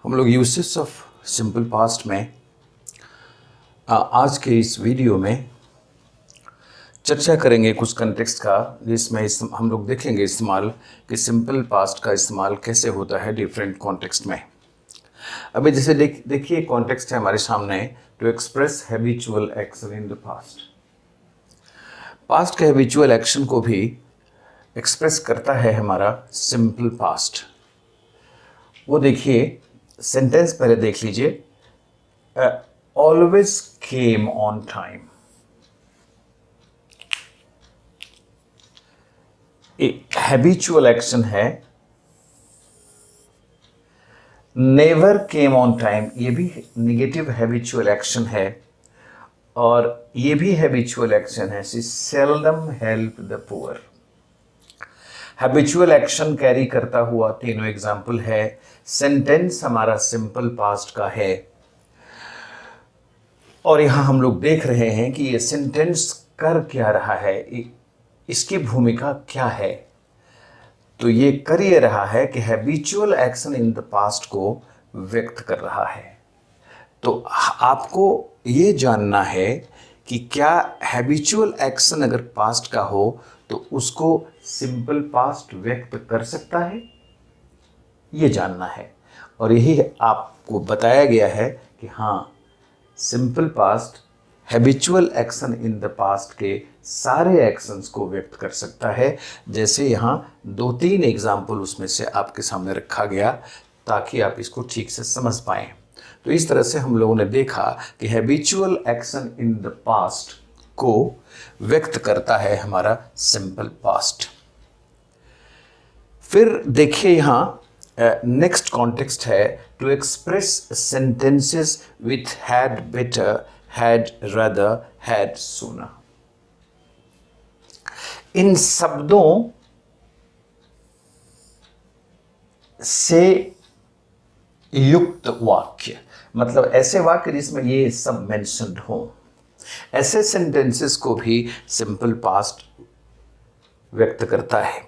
हम लोग uses of simple past में आज के इस वीडियो में चर्चा करेंगे कुछ कंटेक्स्ट का, जिसमें हम लोग देखेंगे इस्तेमाल कि सिंपल पास्ट का इस्तेमाल कैसे होता है डिफरेंट कॉन्टेक्स्ट में। अभी जैसे देखिए कॉन्टेक्स्ट है हमारे सामने, to express habitual action in the past. Past के हैबिचुअल एक्शन को भी एक्सप्रेस करता है हमारा सिंपल पास्ट। वो देखिए, सेंटेंस पहले देख लीजिए, always came on time. Habitual action है। नेवर केम ऑन टाइम, ये भी निगेटिव हैबिचुअल एक्शन है। और ये भी हैबिचुअल एक्शन है, she seldom help the poor. Habitual action carry करता हुआ तीनों एग्जाम्पल है। सेंटेंस हमारा सिंपल पास्ट का है। और यहां हम लोग देख रहे हैं कि ये सेंटेंस कर क्या रहा है, इसकी भूमिका क्या है। तो ये कर ये रहा है कि habitual action in the past को व्यक्त कर रहा है। तो आपको ये जानना है कि क्या हैबिचुअल एक्शन अगर पास्ट का हो तो उसको सिंपल पास्ट व्यक्त कर सकता है, ये जानना है। और यही आपको बताया गया है कि हाँ, simple past habitual action in the past के सारे एक्शंस को व्यक्त कर सकता है। जैसे यहाँ 2-3 एग्जाम्पल उसमें से आपके सामने रखा गया ताकि आप इसको ठीक से समझ पाएं। तो इस तरह से हम लोगों ने देखा कि habitual action in the past को व्यक्त करता है हमारा सिंपल पास्ट। फिर देखिए यहाँ नेक्स्ट कॉन्टेक्स्ट है, to express sentences with had better, had rather, had sooner. इन शब्दों से युक्त वाक्य, मतलब ऐसे वाक्य जिसमें ये सब मेंशन्ड हो, ऐसे सेंटेंसेस को भी सिंपल पास्ट व्यक्त करता है।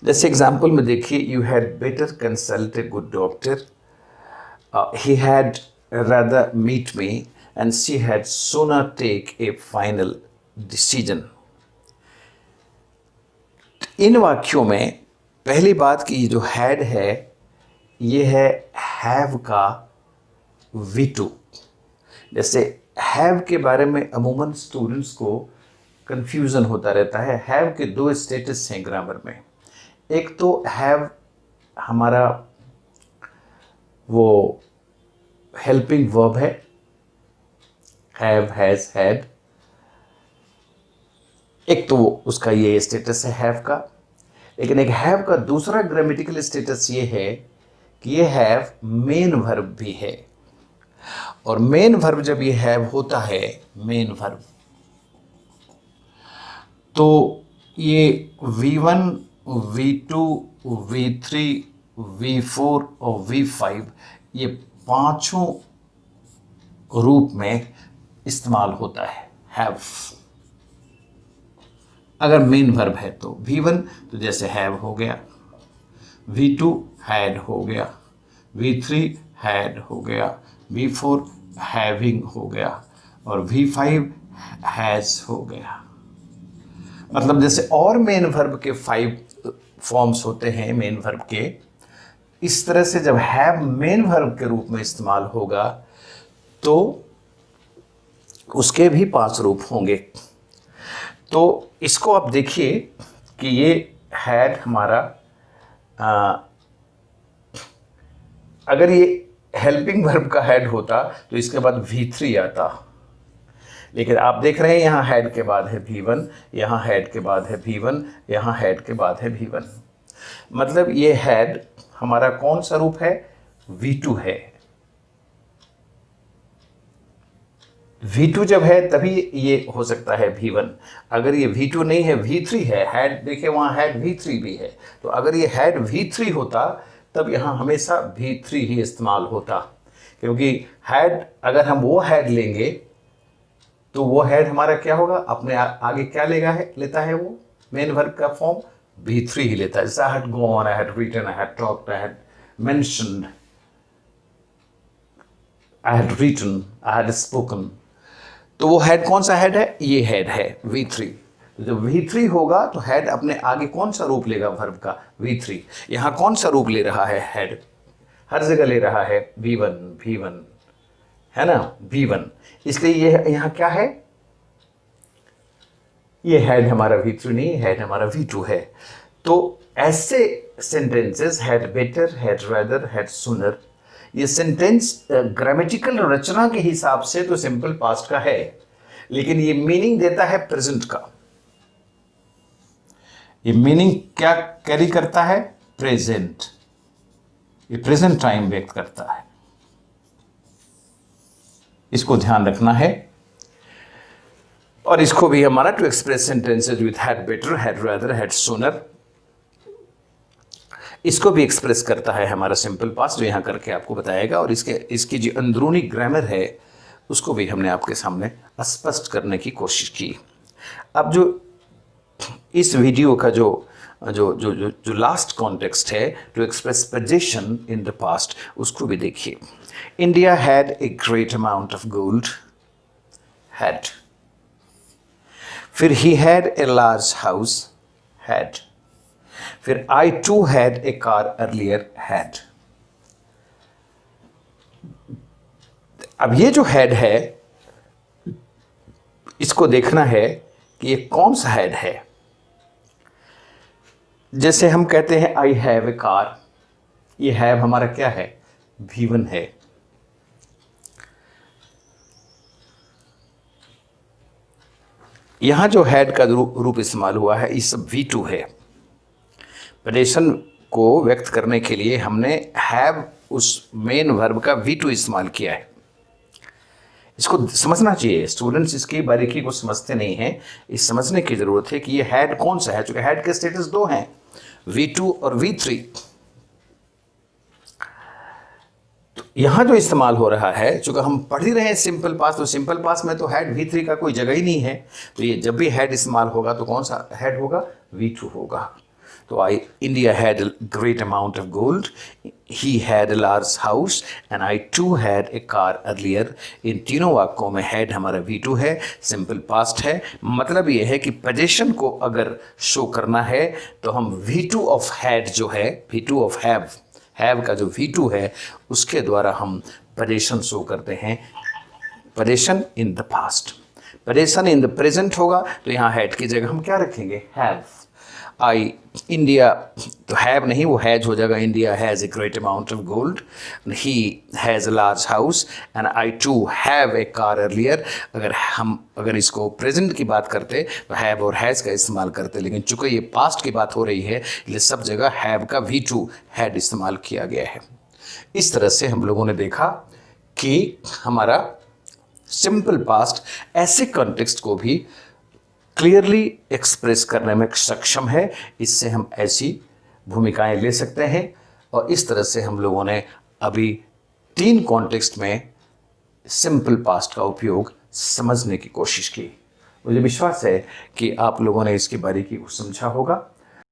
जैसे एग्जाम्पल में देखिए, you had better consult a good doctor, he had rather meet me and she had sooner take a final decision. इन वाक्यों में पहली बात कि जो हैड है ये है हैव का V2। जैसे हैव के बारे में अमूमन स्टूडेंट्स को कंफ्यूजन होता रहता है। हैव के 2 स्टेटस हैं ग्रामर में। एक तो हैव हमारा वो हेल्पिंग वर्ब है, हैव, हैज, हैड। एक तो उसका ये स्टेटस है हैव का। लेकिन एक हैव का दूसरा ग्रामेटिकल स्टेटस ये है कि ये हैव मेन वर्ब भी है। और मेन वर्ब जब ये हैव होता है, मेन वर्ब, तो ये V1, V2, V3, V4 और V5 ये पांचों रूप में इस्तेमाल होता है हैव। अगर मेन वर्ब है तो V1 तो जैसे हैव हो गया, V2 हैड हो गया, V3 हैड हो गया, V4 हैविंग हो गया और V5 हैज हो गया। मतलब जैसे और मेन वर्ब के 5 फॉर्म्स होते हैं मेन वर्ब के, इस तरह से जब हैव मेन वर्ब के रूप में इस्तेमाल होगा तो उसके भी 5 रूप होंगे। तो इसको आप देखिए कि ये हैड हमारा अगर ये हेल्पिंग वर्ब का हैड होता तो इसके बाद V3 आता। लेकिन आप देख रहे हैं यहाँ हैड के बाद है V1, यहाँ हैड के बाद है V1, यहाँ हैड के बाद है V1। मतलब ये हैड हमारा कौन सा रूप है? V2 है। V2 जब है तभी ये हो सकता है V1। अगर ये V2 नहीं है, V3 है, हैड देखिए वहाँ हैड V3 भी है। तो अगर ये हैड V3 होता तब यहाँ हमेशा V3 ही इस्तेमाल होता, क्योंकि हैड अगर हम वो हैड लेंगे तो वो हैड हमारा क्या होगा, अपने आगे क्या लेता है वो मेन वर्ब का फॉर्म V3 ही लेता है। जैसे I had gone, I had written, I had talked, I had mentioned, I had written, I had spoken. तो वो हैड कौन सा हैड है? ये हैड है V3। तो जब V3 होगा तो हैड अपने आगे कौन सा रूप लेगा वर्ब का? V3। यहां कौन सा रूप ले रहा है? हैड। हर जगह ले रहा है V1 है ना, V1। इसलिए ये यहां क्या है? ये हैड हमारा V3 नहीं, हैड हमारा V2 है। तो ऐसे sentences had better, had rather, had sooner, ये सेंटेंस ग्रामेटिकल रचना के हिसाब से तो सिंपल पास्ट का है, लेकिन ये मीनिंग देता है प्रेजेंट का। ये मीनिंग क्या कैरी करता है? प्रेजेंट। ये प्रेजेंट टाइम व्यक्त करता है, इसको ध्यान रखना है। और इसको भी हमारा to express sentences with had better, had rather, had sooner, इसको भी एक्सप्रेस करता है हमारा सिंपल पास्ट, जो यहां करके आपको बताएगा। और इसकी जो अंदरूनी ग्रामर है उसको भी हमने आपके सामने स्पष्ट करने की कोशिश की। अब जो इस वीडियो का जो जो जो जो, जो लास्ट कॉन्टेक्स्ट है to express position in the past, उसको भी देखिए। India had a great amount of gold, had. फिर he had a large house, had. फिर I too had a car earlier, had. अब ये जो हैड है, इसको देखना है कि ये कौन सा हैड है। जैसे हम कहते हैं आई हैव ए कार, ये हैव हमारा क्या है? V1 है। यहां जो हैड का रूप इस्तेमाल हुआ है, ये सब V2 है। पोजीशन को व्यक्त करने के लिए हमने हैव उस मेन वर्ब का V2 इस्तेमाल किया है। इसको समझना चाहिए, स्टूडेंट्स इसकी बारीकी को समझते नहीं हैं। इस समझने की जरूरत है कि ये हैड कौन सा है, क्योंकि हैड के स्टेटस दो हैं, V2 और V3। तो यहां जो इस्तेमाल हो रहा है, चूंकि हम पढ़ ही रहे हैं सिंपल पास्ट, तो सिंपल पास्ट में तो हैड V3 का कोई जगह ही नहीं है। तो ये जब भी हैड इस्तेमाल होगा तो कौन सा हैड होगा? V2 होगा। तो India had a great amount of gold, he had a large house, and I too had a car earlier। इन तीनों वाक्यों में हैड हमारा V2 है, सिंपल पास्ट है। मतलब ये है कि पोजीशन को अगर शो करना है तो हम V2 ऑफ हैड जो है, V2 ऑफ हैव का जो V2 है, उसके द्वारा हम पोजीशन शो करते हैं। Position in the past. Position in the present होगा तो यहाँ हैड की जगह हम क्या रखेंगे? हैव। इंडिया तो हैव नहीं, वो हैज हो जाएगा। India has a great amount of gold, he has a large house, and I to have a car earlier. अगर इसको प्रेजेंट की बात करते तो हैव और हैज़ का इस्तेमाल करते, लेकिन चूंकि ये पास्ट की बात हो रही है इसलिए सब जगह हैव का V2 हैड इस्तेमाल किया गया है। इस तरह से हम लोगों ने देखा कि हमारा सिंपल पास्ट ऐसे कॉन्टेक्स्ट को भी क्लियरली एक्सप्रेस करने में सक्षम है। इससे हम ऐसी भूमिकाएं ले सकते हैं, और इस तरह से हम लोगों ने अभी 3 कॉन्टेक्स्ट में सिंपल पास्ट का उपयोग समझने की कोशिश की। मुझे विश्वास है कि आप लोगों ने इसकी बारीकी को समझा होगा।